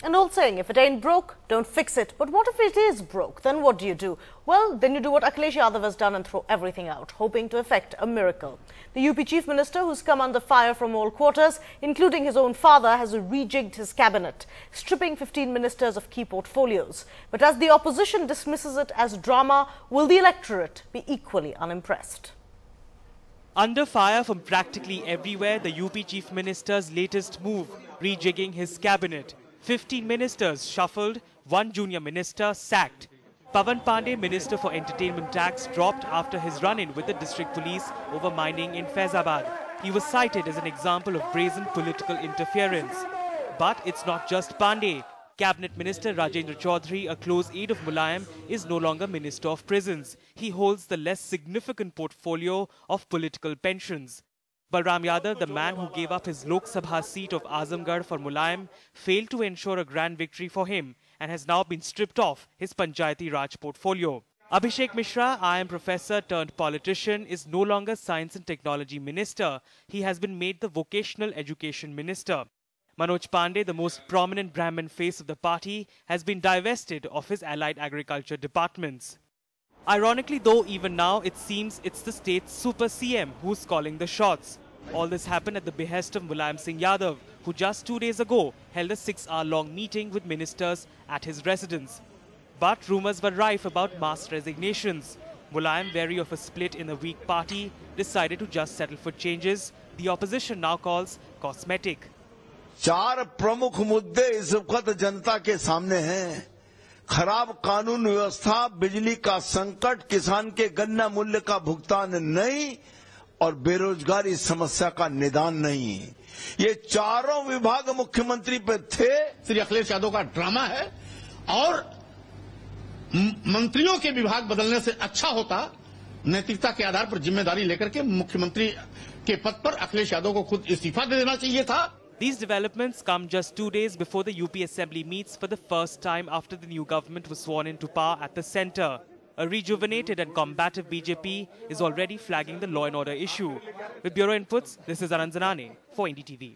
An old saying, if it ain't broke, don't fix it. But what if it is broke? Then what do? Well, then you do what Akhilesh Yadav has done and throw everything out, hoping to effect a miracle. The UP Chief Minister, who's come under fire from all quarters, including his own father, has rejigged his cabinet, stripping 15 ministers of key portfolios. But as the opposition dismisses it as drama, will the electorate be equally unimpressed? Under fire from practically everywhere, the UP Chief Minister's latest move, rejigging his cabinet. 15 ministers shuffled, one junior minister sacked. Pawan Pandey, Minister for Entertainment Tax, dropped after his run-in with the district police over mining in Faizabad. He was cited as an example of brazen political interference. But it's not just Pandey. Cabinet Minister Rajendra Chaudhary, a close aide of Mulayam, is no longer Minister of Prisons. He holds the less significant portfolio of political pensions. Balram Yadav, the man who gave up his Lok Sabha seat of Azamgarh for Mulayam, failed to ensure a grand victory for him and has now been stripped off his Panchayati Raj portfolio. Abhishek Mishra, IIM professor turned politician, is no longer Science and Technology Minister. He has been made the Vocational Education Minister. Manoj Pandey, the most prominent Brahmin face of the party, has been divested of his allied agriculture departments. Ironically though, even now it seems it's the state's super CM who's calling the shots. All this happened at the behest of Mulayam Singh Yadav, who just 2 days ago held a 6-hour-long meeting with ministers at his residence. But rumours were rife about mass resignations. Mulayam, wary of a split in the weak party, decided to just settle for changes the opposition now calls cosmetic. चार प्रमुख मुद्दे इस वक्त जनता के सामने हैं। खराब कानून व्यवस्था, बिजली का संकट, किसान के गन्ना मूल्य का भुगतान नहीं और बेरोजगारी समस्या का निदान नहीं। ये चारों विभाग मुख्यमंत्री पे थे। श्री अखिलेश यादव का ड्रामा है और मंत्रियों के विभाग बदलने से अच्छा होता नैतिकता के आधार पर जिम्मेदारी लेकर के मुख्यमंत्री के पद पर अखिलेश यादव को खुद इस्तीफा दे देना चाहिए था। These developments come just 2 days before the UP Assembly meets for the first time after the new government was sworn into power at the centre. A rejuvenated and combative BJP is already flagging the law and order issue. With Bureau Inputs, this is Anand Zanane for NDTV.